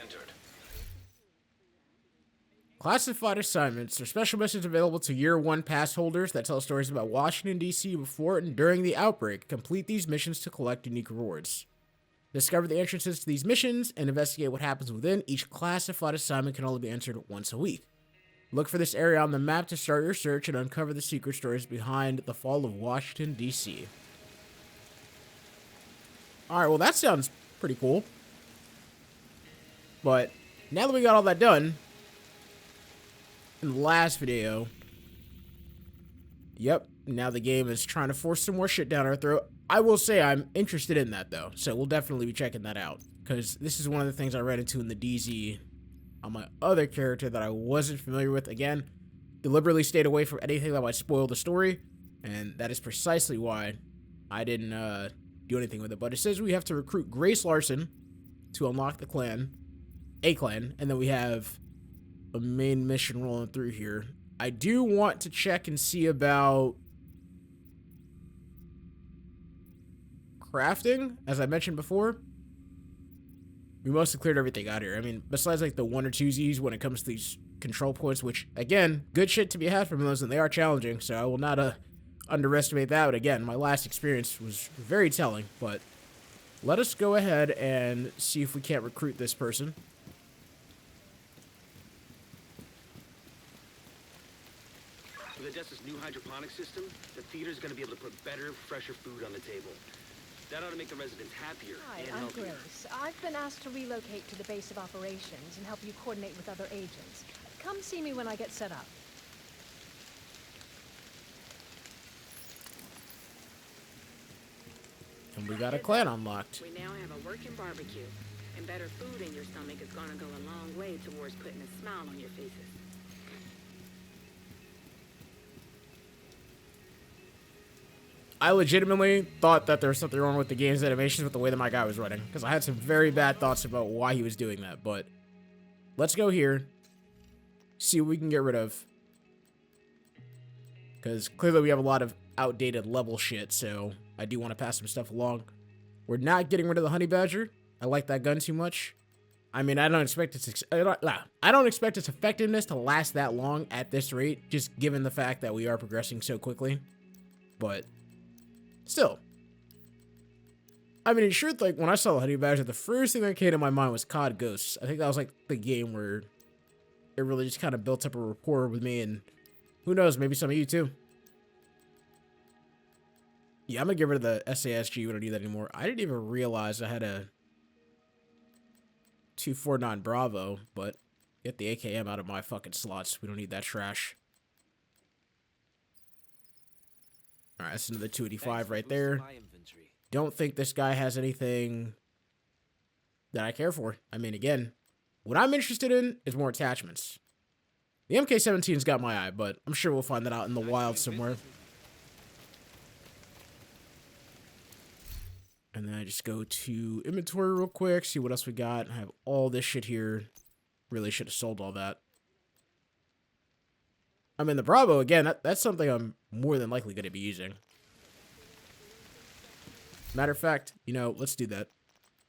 entered. Classified assignments are special missions available to Year 1 pass holders that tell stories about Washington, D.C. before and during the outbreak. Complete these missions to collect unique rewards. Discover the entrances to these missions and investigate what happens within. Each classified assignment can only be entered once a week. Look for this area on the map to start your search and uncover the secret stories behind the fall of Washington, D.C. Alright, well that sounds pretty cool. But now that we got all that done, in the last video, yep, now the game is trying to force some more shit down our throat. I will say I'm interested in that though, so we'll definitely be checking that out, because this is one of the things I ran into in the DZ on my other character that I wasn't familiar with. Again, deliberately stayed away from anything that might spoil the story, and that is precisely why I didn't do anything with it. But it says we have to recruit Grace Larson to unlock the clan, and then we have a main mission rolling through here. I do want to check and see about crafting, as I mentioned before. We mostly cleared everything out here. I mean, besides like the one or two Z's when it comes to these control points, which again, good shit to be had from those, and they are challenging, so I will not underestimate that. But again, my last experience was very telling. But let us go ahead and see if we can't recruit this person. With Odessa's new hydroponic system, the theater's gonna be able to put better, fresher food on the table. That ought to make the residents happier Hi, and I'm healthier. Grace. I've been asked to relocate to the base of operations and help you coordinate with other agents. Come see me when I get set up. And we got a clan unlocked. We now have a working barbecue, and better food in your stomach is gonna go a long way towards putting a smile on your faces. I legitimately thought that there was something wrong with the game's animations with the way that my guy was running, because I had some very bad thoughts about why he was doing that. But let's go here, see what we can get rid of, because clearly we have a lot of outdated level shit, so I do want to pass some stuff along. We're not getting rid of the honey badger. I like that gun too much. I mean, I don't expect its effectiveness to last that long at this rate, just given the fact that we are progressing so quickly. But still, I mean, in truth, like, when I saw the honey badger, the first thing that came to my mind was COD Ghosts. I think that was, like, the game where it really just kind of built up a rapport with me, and who knows, maybe some of you, too. Yeah, I'm gonna get rid of the SASG. We don't need that anymore. I didn't even realize I had a 249 Bravo, but get the AKM out of my fucking slots. We don't need that trash. Alright, that's another 285 right there. Don't think this guy has anything that I care for. I mean, again, what I'm interested in is more attachments. The MK-17's got my eye, but I'm sure we'll find that out in the wild somewhere. And then I just go to inventory real quick, see what else we got. I have all this shit here. Really should have sold all that. I mean, the Bravo, again, that's something I'm more than likely going to be using. Matter of fact, you know, let's do that.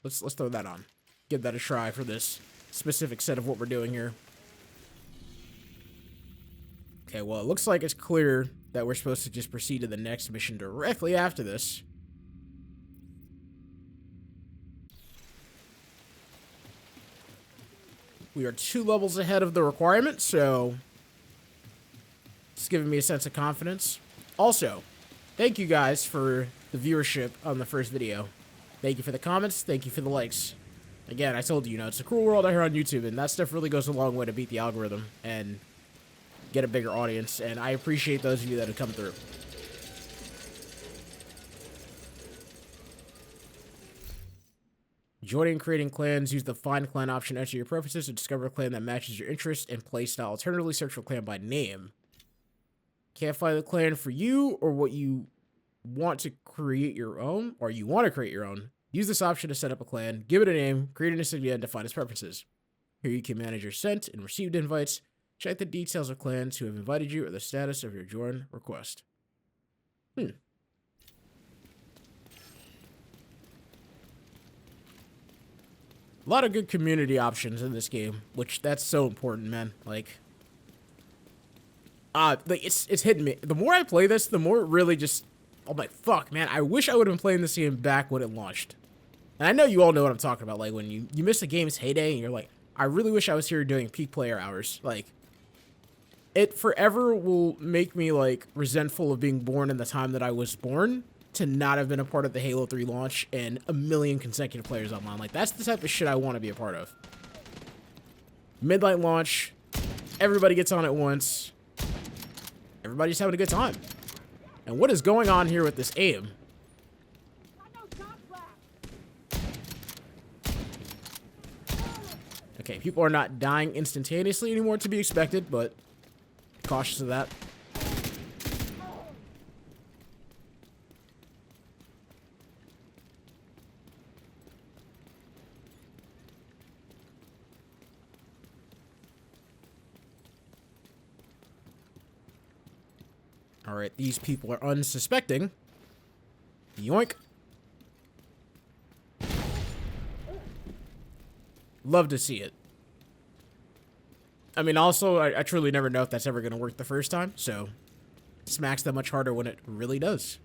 Let's throw that on. Give that a try for this specific set of what we're doing here. Okay, well, it looks like it's clear that we're supposed to just proceed to the next mission directly after this. We are 2 levels ahead of the requirement, so it's giving me a sense of confidence. Also, thank you guys for the viewership on the first video. Thank you for the comments. Thank you for the likes. Again, I told you, you know, it's a cruel world out here on YouTube, and that stuff really goes a long way to beat the algorithm and get a bigger audience, and I appreciate those of you that have come through. Joining and creating clans. Use the Find Clan option. Enter your preferences to discover a clan that matches your interest and play style. Alternatively, search for a clan by name. Can't find the clan for you or what you want to create your own, or you want to create your own. Use this option to set up a clan, give it a name, create an insignia, and define its preferences. Here you can manage your sent and received invites, check the details of clans who have invited you, or the status of your join request. A lot of good community options in this game, which that's so important, man. Like it's hitting me. The more I play this, the more it really just, I'm like, fuck, man, I wish I would have been playing this game back when it launched. And I know you all know what I'm talking about, like when you miss a game's heyday and you're like, I really wish I was here doing peak player hours. Like, it forever will make me, like, resentful of being born in the time that I was born to not have been a part of the Halo 3 launch and a million consecutive players online. Like, that's the type of shit I want to be a part of. Midnight launch, everybody gets on at once, everybody's having a good time. And what is going on here with this aim? Okay, people are not dying instantaneously anymore, to be expected, but cautious of that. All right, these people are unsuspecting. Yoink. Love to see it. I mean, also, I truly never know if that's ever going to work the first time, so smacks that much harder when it really does.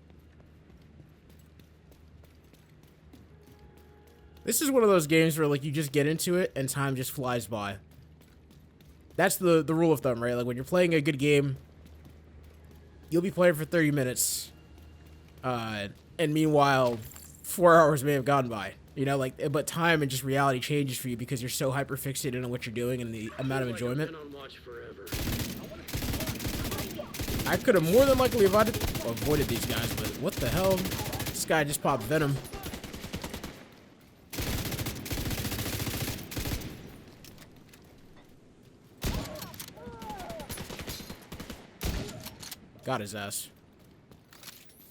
This is one of those games where, like, you just get into it and time just flies by. That's the rule of thumb, right? Like, when you're playing a good game, you'll be playing for 30 minutes, and meanwhile, 4 hours may have gone by. You know, like, but time and just reality changes for you because you're so hyper fixated on what you're doing and the amount of enjoyment. I could have more than likely avoided these guys, but what the hell? This guy just popped venom. Got his ass.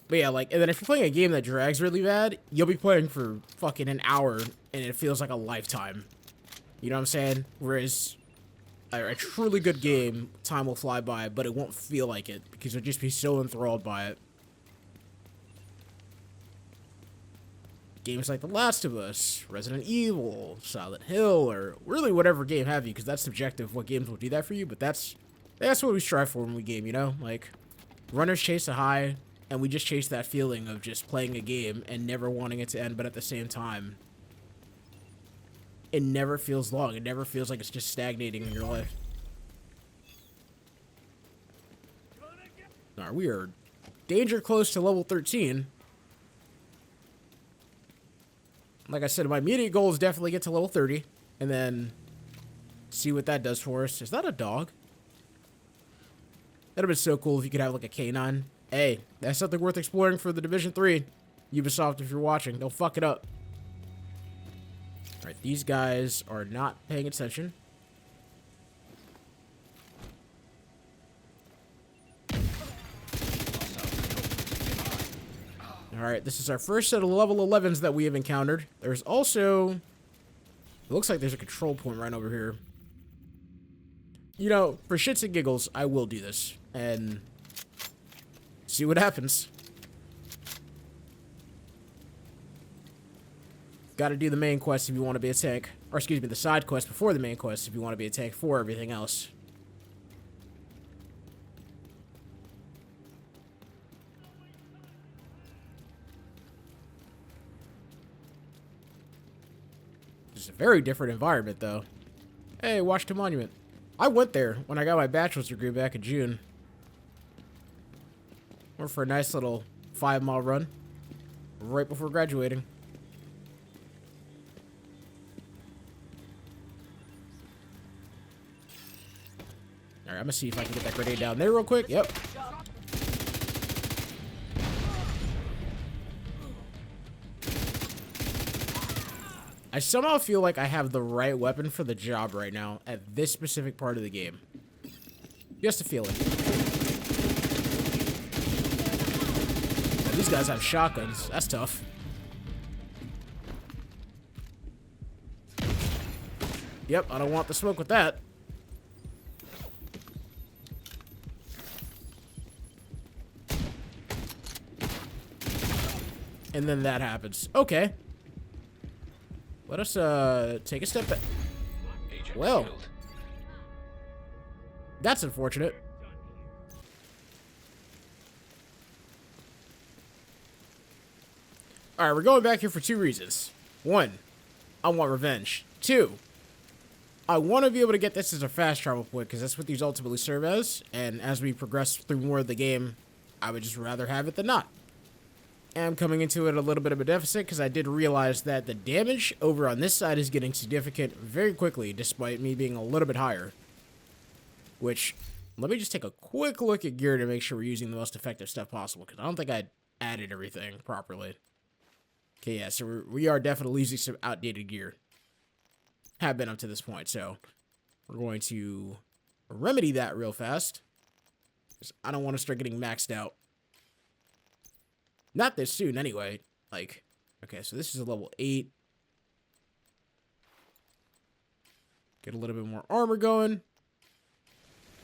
But yeah, like, and then if you're playing a game that drags really bad, you'll be playing for fucking an hour, and it feels like a lifetime. You know what I'm saying? Whereas a truly good game, time will fly by, but it won't feel like it, because you'll just be so enthralled by it. Games like The Last of Us, Resident Evil, Silent Hill, or really whatever game have you, because that's subjective what games will do that for you, but that's what we strive for when we game, you know? Like, runners chase a high, and we just chase that feeling of just playing a game and never wanting it to end, but at the same time, it never feels long. It never feels like it's just stagnating in your life. Alright, we are danger close to level 13. Like I said, my immediate goal is definitely get to level 30, and then see what that does for us. Is that a dog? That'd have been so cool if you could have, like, a canine. Hey, that's something worth exploring for the Division 3. Ubisoft, if you're watching, don't fuck it up. Alright, these guys are not paying attention. Alright, this is our first set of level 11s that we have encountered. There's also... It looks like there's a control point right over here. You know, for shits and giggles, I will do this. And... see what happens. Gotta do the main quest if you want to be a tank. Or excuse me, the side quest before the main quest if you want to be a tank for everything else. It's a very different environment, though. Hey, Washington Monument. I went there when I got my bachelor's degree back in June. Went for a nice little 5-mile run right before graduating. Alright, I'm gonna see if I can get that grenade down there real quick. Yep. I somehow feel like I have the right weapon for the job right now at this specific part of the game. Just a feeling. These guys have shotguns. That's tough. Yep, I don't want the smoke with that. And then that happens. Okay. Let us take a step back. Agent Well, killed. that's unfortunate. All right, we're going back here for 2 reasons. 1, I want revenge. 2, I want to be able to get this as a fast travel point because that's what these ultimately serve as. And as we progress through more of the game, I would just rather have it than not. And I'm coming into it a little bit of a deficit because I did realize that the damage over on this side is getting significant very quickly, despite me being a little bit higher. Which, let me just take a quick look at gear to make sure we're using the most effective stuff possible, because I don't think I added everything properly. Okay, yeah, so we are definitely using some outdated gear. Have been up to this point, so we're going to remedy that real fast. Because I don't want to start getting maxed out. Not this soon, anyway. Like, okay, so this is a level 8. Get a little bit more armor going.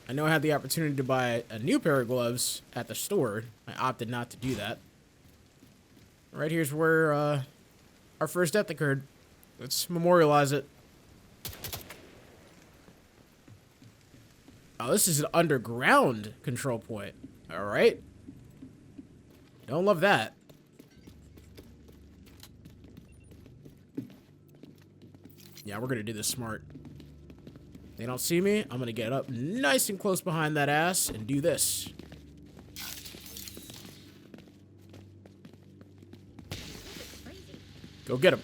I know I had the opportunity to buy a new pair of gloves at the store. I opted not to do that. Right here's where our first death occurred. Let's memorialize it. Oh, this is an underground control point. All right. Don't love that. Yeah, we're going to do this smart. They don't see me. I'm going to get up nice and close behind that ass and do this. Go get him.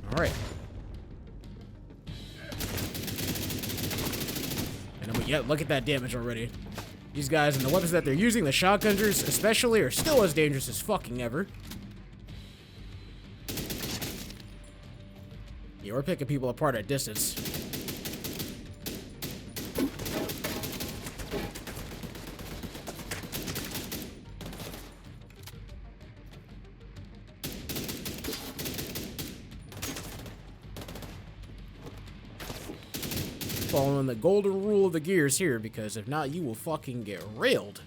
All right. And yeah, look at that damage already. These guys and the weapons that they're using, the shotgunners especially, are still as dangerous as fucking ever. Yeah, we're picking people apart at distance. Following the golden rule of the gears here, because if not, you will fucking get railed.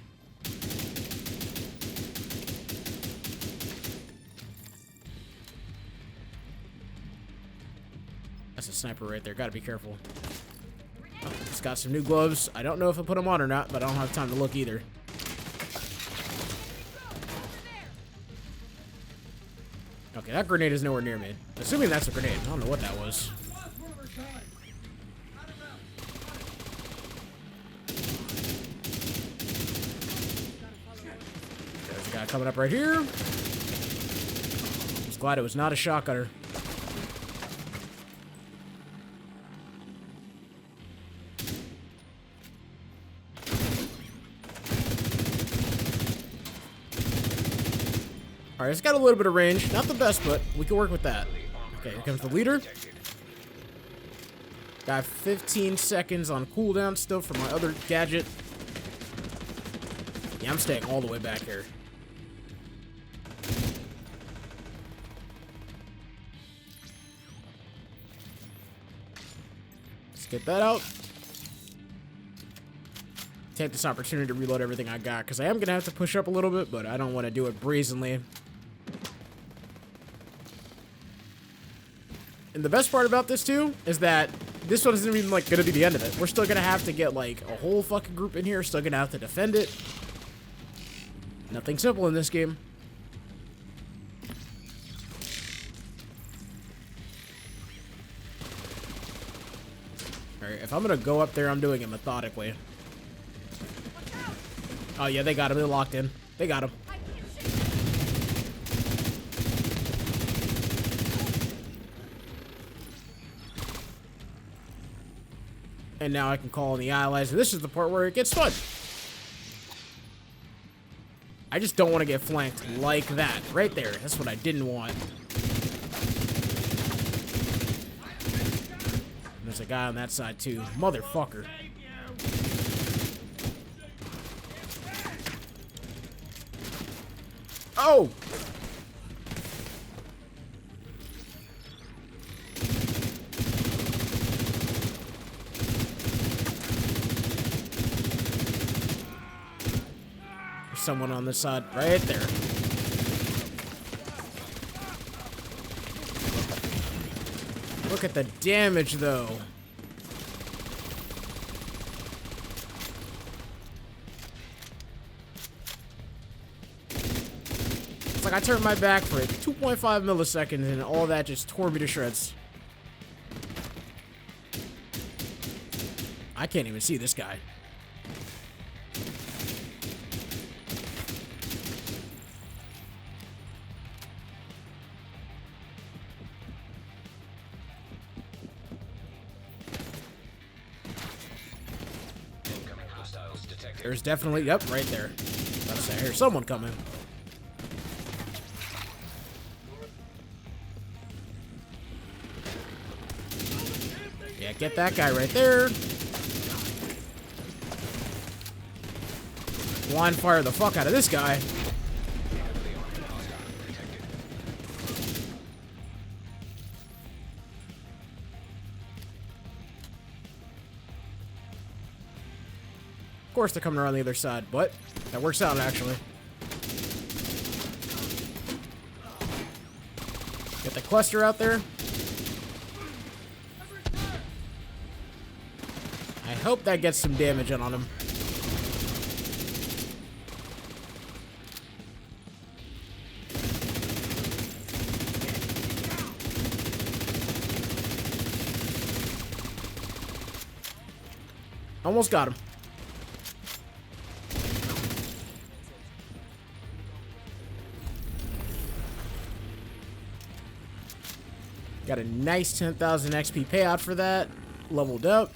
That's a sniper right there. Gotta be careful. Oh, just got some new gloves. I don't know if I put them on or not, but I don't have time to look either. Okay, that grenade is nowhere near me. Assuming that's a grenade. I don't know what that was. There's a guy coming up right here. Just glad it was not a shotgunner. Alright, it's got a little bit of range. Not the best, but we can work with that. Okay, here comes the leader. Got 15 seconds on cooldown still for my other gadget. Yeah, I'm staying all the way back here. Let's get that out. Take this opportunity to reload everything I got, because I am going to have to push up a little bit, but I don't want to do it brazenly. And the best part about this, too, is that this one isn't even, like, going to be the end of it. We're still going to have to get, like, a whole fucking group in here. Still going to have to defend it. Nothing simple in this game. Alright, if I'm going to go up there, I'm doing it methodically. Oh, yeah, they got him. They're locked in. They got him. And now I can call on the allies. And this is the part where it gets fun. I just don't want to get flanked like that. Right there. That's what I didn't want. And there's a guy on that side, too. Motherfucker. Oh! There's someone on this side right there. Look at the damage, though. It's like I turned my back for 2.5 milliseconds and all that just tore me to shreds. I can't even see this guy. There's definitely, yep, right there. Let's say, here's someone coming. Yeah, get that guy right there. Blind fire the fuck out of this guy. Of course they're coming around the other side, but that works out actually. Get the cluster out there. I hope that gets some damage in on him. Almost got him. Got a nice 10,000 XP payout for that. Leveled up.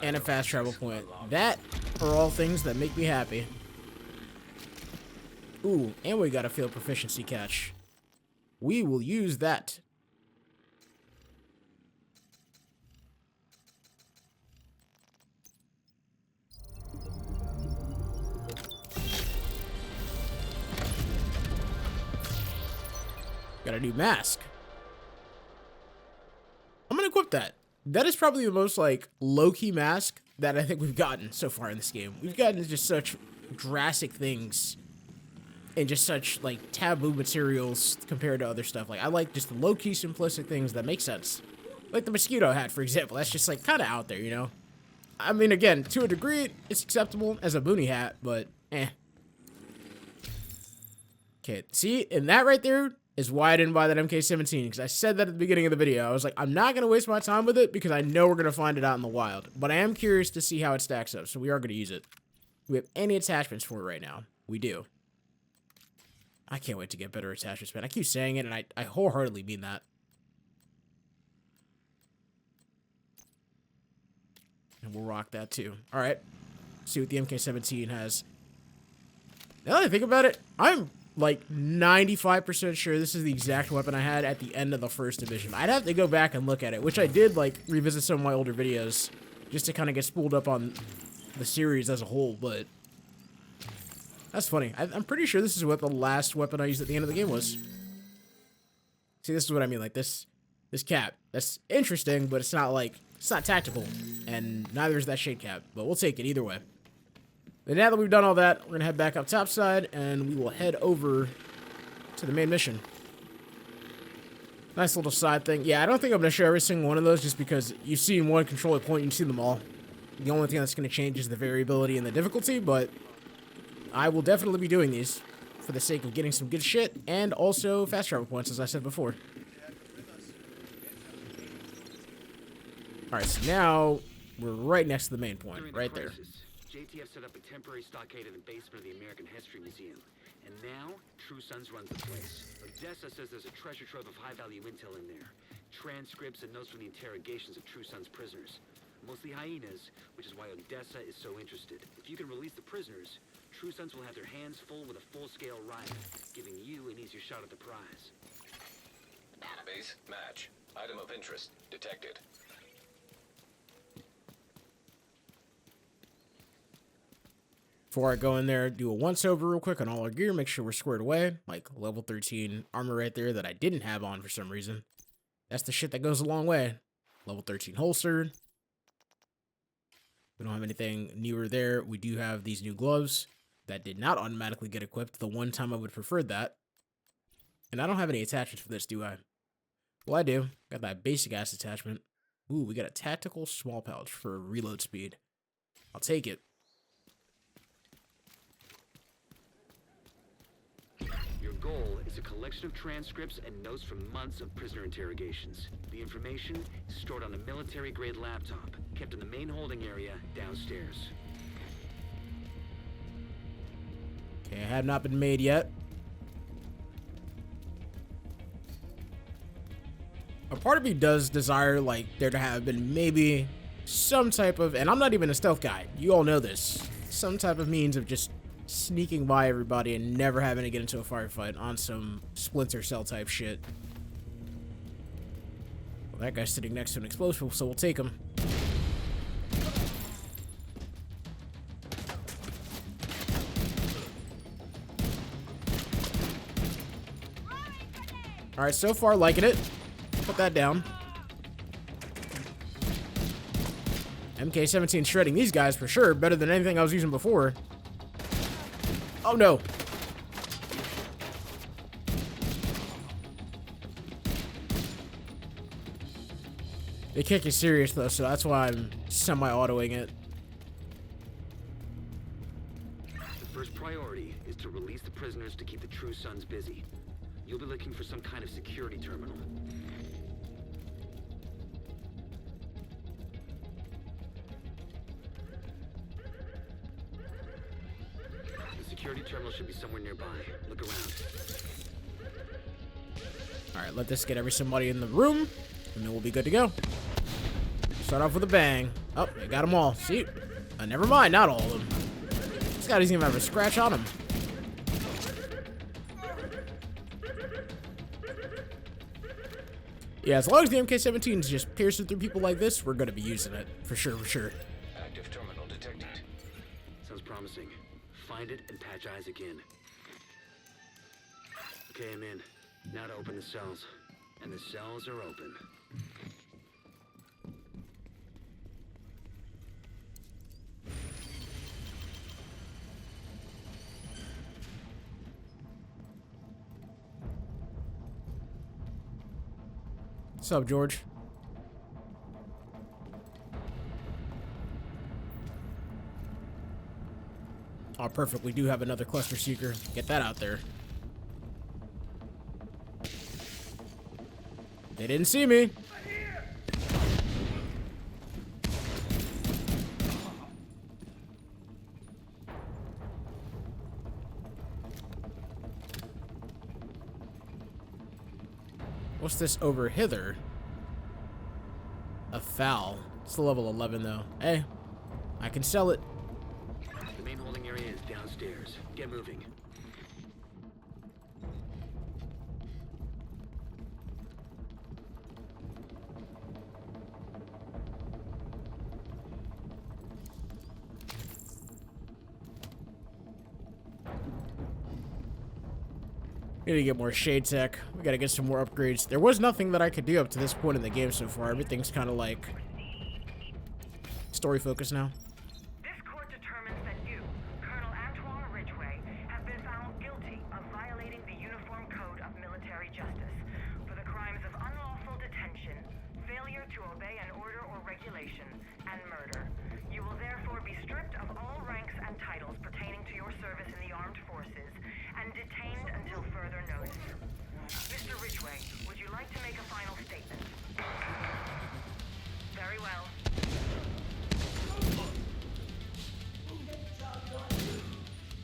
And a fast travel point. That are all things that make me happy. Ooh, and we got a field proficiency catch. We will use that. Got a new mask. I'm gonna equip that. That is probably the most, like, low-key mask that I think we've gotten so far in this game. We've gotten just such drastic things and just such, like, taboo materials compared to other stuff. Like, I like just the low-key, simplistic things that make sense. Like the mosquito hat, for example. That's just, like, kind of out there, you know? I mean, again, to a degree, it's acceptable as a boonie hat, but, eh. Okay, see? And that right there is why I didn't buy that MK17, because I said that at the beginning of the video. I was like, I'm not going to waste my time with it because I know we're going to find it out in the wild. But I am curious to see how it stacks up, so we are going to use it. Do we have any attachments for it right now? We do. I can't wait to get better attachments, man. I keep saying it, and I wholeheartedly mean that. And we'll rock that too. All right. See what the MK17 has. Now that I think about it, I'm like 95% sure this is the exact weapon I had at the end of the first division. I'd have to go back and look at it, which I did, like, revisit some of my older videos just to kind of get spooled up on the series as a whole, but that's funny. I'm pretty sure this is what the last weapon I used at the end of the game was. See, this is what I mean, like, this cap. That's interesting, but it's not, like, it's not tactical, and neither is that shade cap, but we'll take it either way. And now that we've done all that, we're going to head back up topside, and we will head over to the main mission. Nice little side thing. Yeah, I don't think I'm going to show every single one of those, just because you've seen one controller point, you've seen them all. The only thing that's going to change is the variability and the difficulty, but I will definitely be doing these for the sake of getting some good shit, and also fast travel points, as I said before. Alright, so now we're right next to the main point, right there. JTF set up a temporary stockade in the basement of the American History Museum. And now, True Sons runs the place. Odessa says there's a treasure trove of high-value intel in there. Transcripts and notes from the interrogations of True Sons prisoners. Mostly hyenas, which is why Odessa is so interested. If you can release the prisoners, True Sons will have their hands full with a full-scale riot, giving you an easier shot at the prize. Base match. Item of interest detected. Before I go in there, do a once-over real quick on all our gear, make sure we're squared away. Like, level 13 armor right there that I didn't have on for some reason. That's the shit that goes a long way. Level 13 holster. We don't have anything newer there. We do have these new gloves that did not automatically get equipped the one time I would have preferred that. And I don't have any attachments for this, do I? Well, I do. Got that basic ass attachment. Ooh, we got a tactical small pouch for reload speed. I'll take it. Your goal is a collection of transcripts and notes from months of prisoner interrogations. The information is stored on a military-grade laptop, kept in the main holding area downstairs. Okay, I have not been made yet. A part of me does desire, like, there to have been maybe some type of, and I'm not even a stealth guy, you all know this, some type of means of just sneaking by everybody and never having to get into a firefight on some Splinter Cell type shit. Well, that guy's sitting next to an explosive, so we'll take him. Alright, so far liking it. Put that down. MK17 shredding these guys for sure. Better than anything I was using before. Oh no. They kick you serious though, so that's why I'm semi-autoing it. The first priority is to release the prisoners to keep the True Sons busy. You'll be looking for some kind of security terminal. The security terminal should be somewhere nearby. Look around. Alright, let this get somebody in the room, and then we'll be good to go. Start off with a bang. Oh, they got them all. See? Never mind, not all of them. This guy doesn't even have a scratch on him. Yeah, as long as the MK17 is just piercing through people like this, we're gonna be using it. For sure, for sure. Active terminal detected. Sounds promising. Find it and patch eyes again. Okay, I'm in. Now to open the cells. And the cells are open. What's up, George? Oh, perfect. We do have another cluster seeker. Get that out there. They didn't see me. What's this over hither? A foul. It's a level 11 though. Hey, I can sell it. The main holding area is downstairs. Get moving. We gotta get more shade tech. We gotta get some more upgrades. There was nothing that I could do up to this point in the game so far. Everything's kind of like story focused now. This court determines that you, Colonel Antoine Ridgway, have been found guilty of violating the Uniform Code of Military Justice for the crimes of unlawful detention, failure to obey an order or regulation, and murder. You will therefore be stripped of all ranks and titles pertaining to your service in the armed forces and detained until further notice. Mr. Ridgway, would you like to make a final statement? Very well.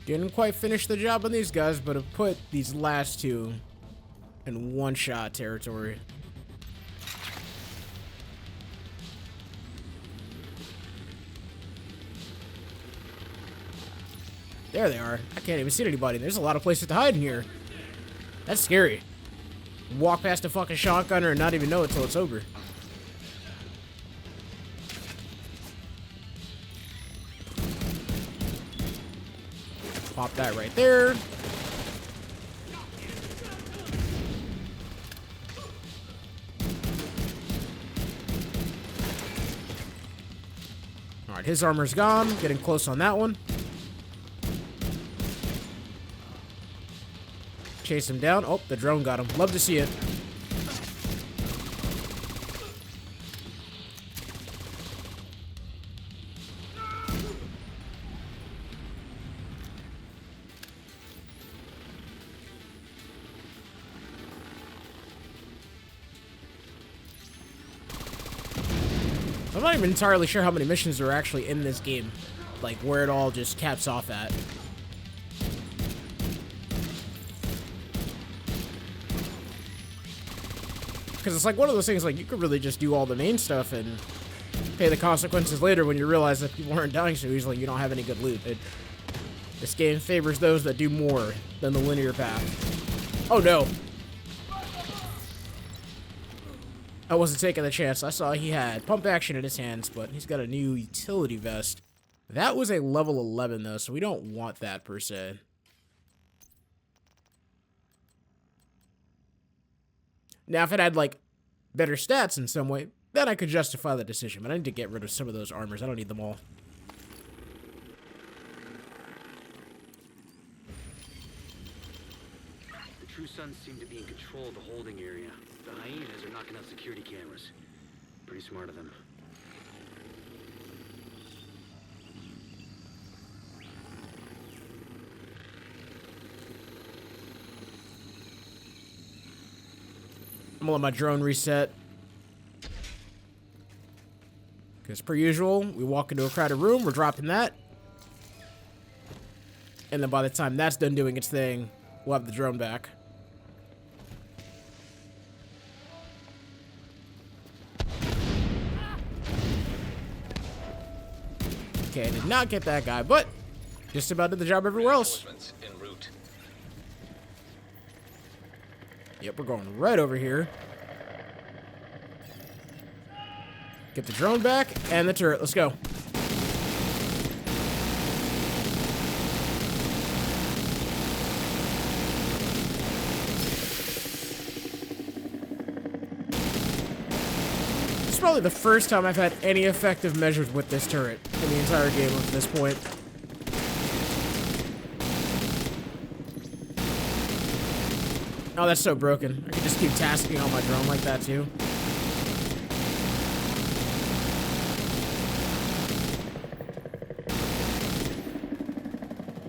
Didn't quite finish the job on these guys, but have put these last two in one-shot territory. There they are. I can't even see anybody. There's a lot of places to hide in here. That's scary. Walk past a fucking shotgunner and not even know it till it's over. Pop that right there. Alright, his armor's gone. Getting close on that one. Chase him down. Oh, the drone got him. Love to see it. I'm not even entirely sure how many missions are actually in this game. Like, where it all just caps off at. Because it's like one of those things, like, you could really just do all the main stuff and pay the consequences later when you realize that people aren't dying so easily, you don't have any good loot. This game favors those that do more than the linear path. Oh, no. I wasn't taking the chance. I saw he had pump action in his hands, but he's got a new utility vest. That was a level 11, though, so we don't want that, per se. Now, if it had, like, better stats in some way, then I could justify the decision, but I need to get rid of some of those armors. I don't need them all. The True Sons seem to be in control of the holding area. The hyenas are knocking out security cameras. Pretty smart of them. I'm gonna let my drone reset. Because per usual, we walk into a crowded room, we're dropping that. And then by the time that's done doing its thing, we'll have the drone back. Okay, I did not get that guy, but just about did the job everywhere else. En route. Yep, we're going right over here. Get the drone back and the turret. Let's go. This is probably the first time I've had any effective measures with this turret in the entire game up to this point. Oh, that's so broken. I could just keep tasking on my drone like that, too.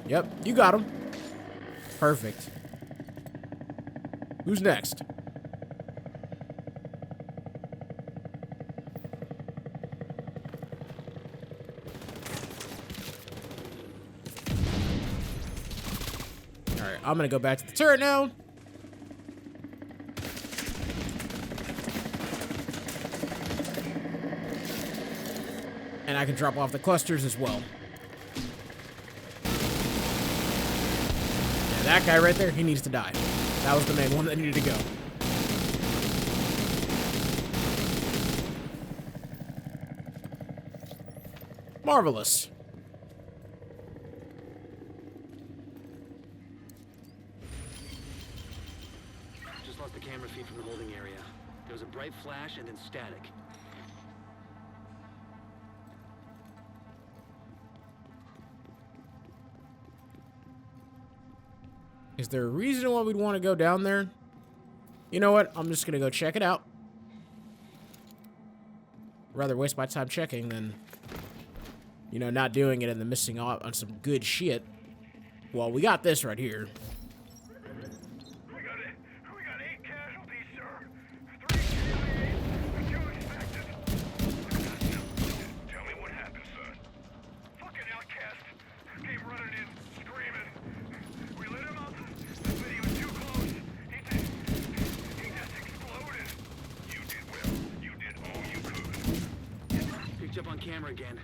Yep, you got him. Perfect. Who's next? Alright, I'm gonna go back to the turret now. And I can drop off the clusters as well. That guy right there, he needs to die. That was the main one that needed to go. Marvelous. Just lost the camera feed from the holding area. There was a bright flash and then static. Is there a reason why we'd want to go down there? You know what? I'm just going to go check it out. Rather waste my time checking than, you know, not doing it and then missing out on some good shit. Well, we got this right here. We got 8 casualties, sir. 3 KIA, 2 expected. Tell me what happened, son. Fucking outcast came running in, screaming. We lit him up, but he was too close. He just exploded. You did well. You did all you could. Picked up on camera again.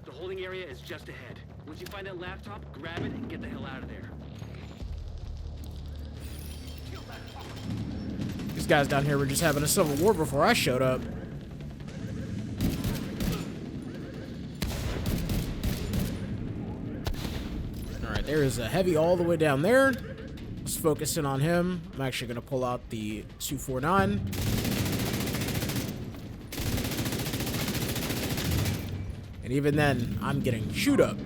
The holding area is just ahead. Once you find that laptop, grab it and get the hell out of there. These guys down here were just having a civil war before I showed up. Alright, there is a heavy all the way down there. Let's focus in on him. I'm actually going to pull out the 249. And even then, I'm getting chewed up.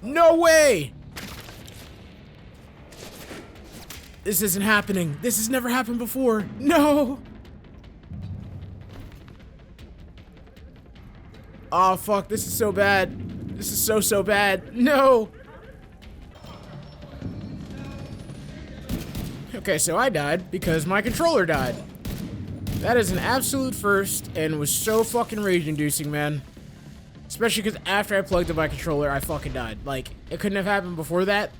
No way! This isn't happening. This has never happened before. No! Oh, fuck. This is so bad. This is so bad. No! Okay, so I died because my controller died. That is an absolute first and was so fucking rage-inducing, man. Especially because after I plugged in my controller, I fucking died. Like, it couldn't have happened before that.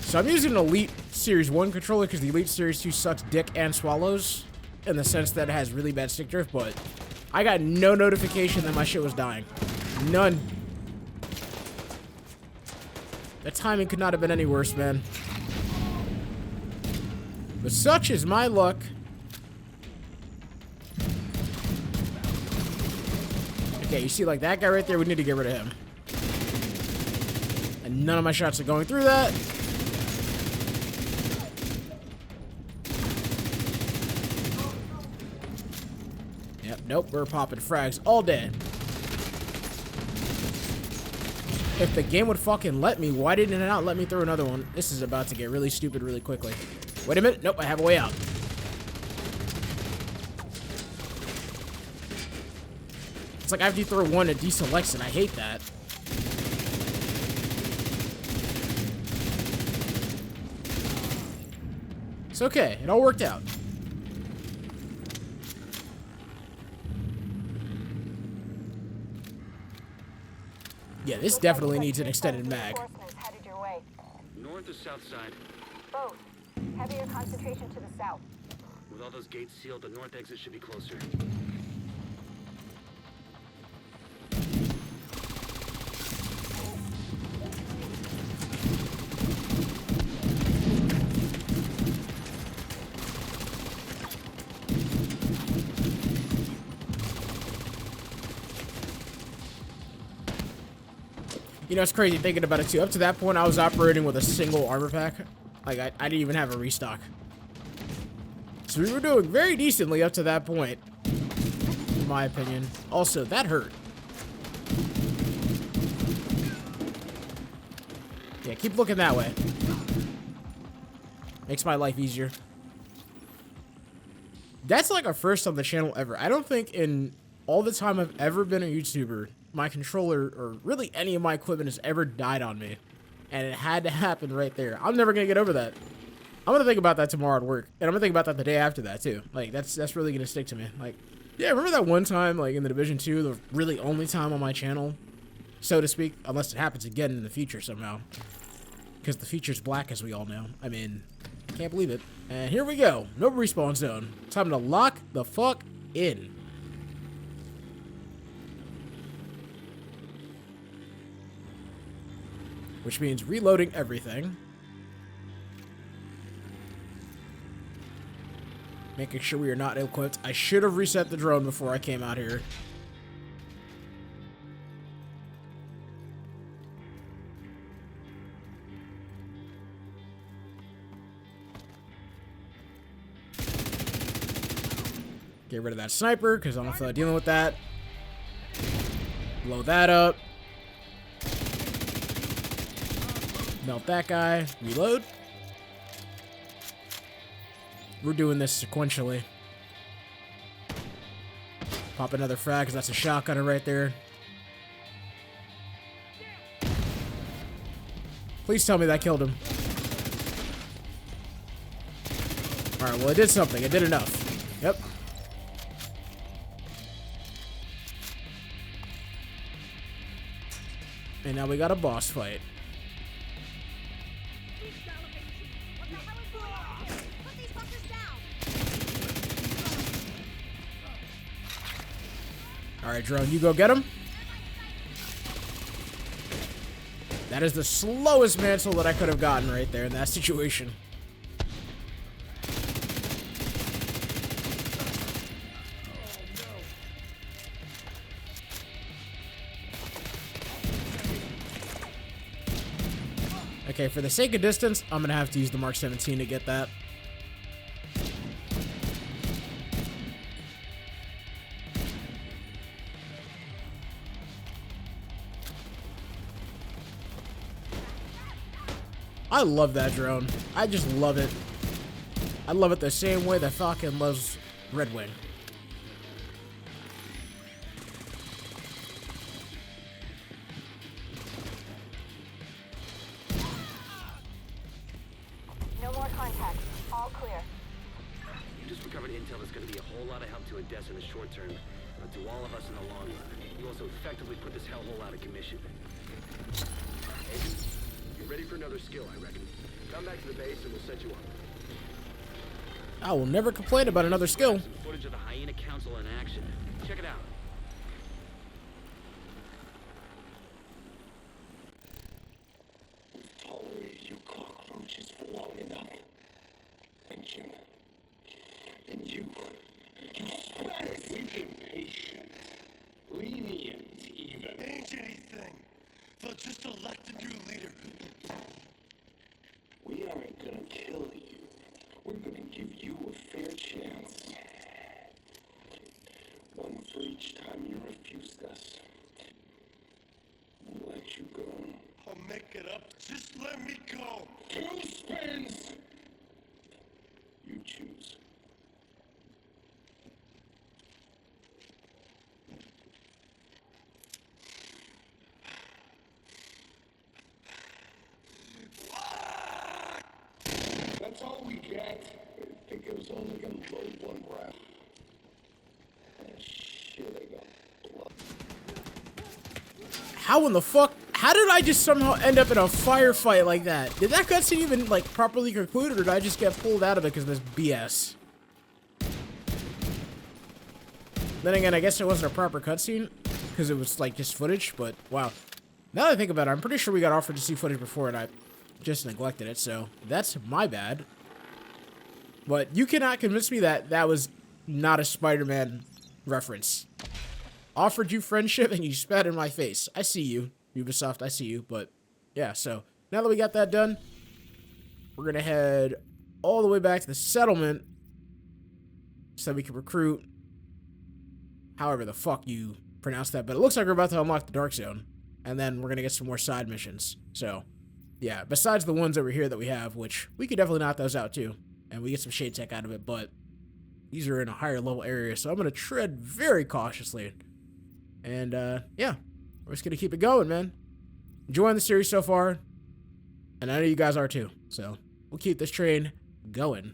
So I'm using an Elite Series 1 controller because the Elite Series 2 sucks dick and swallows. In the sense that it has really bad stick drift, but I got no notification that my shit was dying. None. The timing could not have been any worse, man. But such is my luck. Okay, you see like that guy right there, we need to get rid of him. And none of my shots are going through that. Yep, nope, we're popping frags all day. If the game would fucking let me, why didn't it not let me throw another one? This is about to get really stupid really quickly. Wait a minute. Nope, I have a way out. It's like after you throw one, it deselects it. I hate that. It's okay. It all worked out. Yeah, this definitely needs an extended mag. Headed your way. North or south side? Both. Heavier concentration to the south. With all those gates sealed, the north exit should be closer. You know, it's crazy thinking about it too. Up to that point, I was operating with a single armor pack. Like, I didn't even have a restock. So we were doing very decently up to that point, in my opinion. Also, that hurt. Yeah, keep looking that way. Makes my life easier. That's like a first on the channel ever. I don't think in all the time I've ever been a YouTuber, my controller, or really any of my equipment has ever died on me. And it had to happen right there. I'm never going to get over that. I'm going to think about that tomorrow at work. And I'm going to think about that the day after that, too. Like, that's really going to stick to me. Like, yeah, remember that one time, like, in the Division 2, the really only time on my channel, so to speak, unless it happens again in the future somehow. Because the future's black, as we all know. I mean, I can't believe it. And here we go. No respawn zone. Time to lock the fuck in. Which means reloading everything. Making sure we are not ill-equipped. I should have reset the drone before I came out here. Get rid of that sniper, because I don't feel like dealing with that. Blow that up. Melt that guy. Reload. We're doing this sequentially. Pop another frag, because that's a shotgunner right there. Please tell me that killed him. Alright, well, it did something. It did enough. Yep. And now we got a boss fight. Alright, drone, you go get him. That is the slowest mantle that I could have gotten right there in that situation. Okay, for the sake of distance, I'm gonna have to use the Mark 17 to get that. I love that drone. I just love it. I love it the same way that Falcon loves Red Wing. uncovered intel that's going to be a whole lot of help to Odessa in the short term, but to all of us in the long run. You also effectively put this hellhole out of commission. Agent, you're ready for another skill, I reckon. Come back to the base and we'll set you up. I will never complain about another skill. Some footage of the Hyena Council in action. Check it out. Tolerate you cockroaches for long enough. Thank you. And you spastic impatient. Lenient, even. Change anything. They'll just elect a new leader. We aren't gonna kill you. We're gonna give you a fair chance. One for each time you refused us. We'll let you go. I'll make it up. Just let me go. 2 spins! You choose. That's all we get. I think it was only gonna load 1 round. Shit, I got blood. How in the fuck? How did I just somehow end up in a firefight like that? Did that cutscene even, like, properly conclude, or did I just get pulled out of it because of this BS? Then again, I guess it wasn't a proper cutscene, because it was, like, just footage, but, wow. Now that I think about it, I'm pretty sure we got offered to see footage before, and I just neglected it, so that's my bad. But you cannot convince me that that was not a Spider-Man reference. Offered you friendship, and you spat in my face. I see you. Ubisoft, I see you, but yeah, so now that we got that done, we're gonna head all the way back to the settlement so that we can recruit however the fuck you pronounce that, but it looks like we're about to unlock the Dark Zone, and then we're gonna get some more side missions. So yeah, besides the ones over here that we have, which we could definitely knock those out too, and we get some shade tech out of it, but these are in a higher level area, so I'm gonna tread very cautiously. And yeah, we're just gonna keep it going, man. Enjoying the series so far, and I know you guys are too. So we'll keep this train going.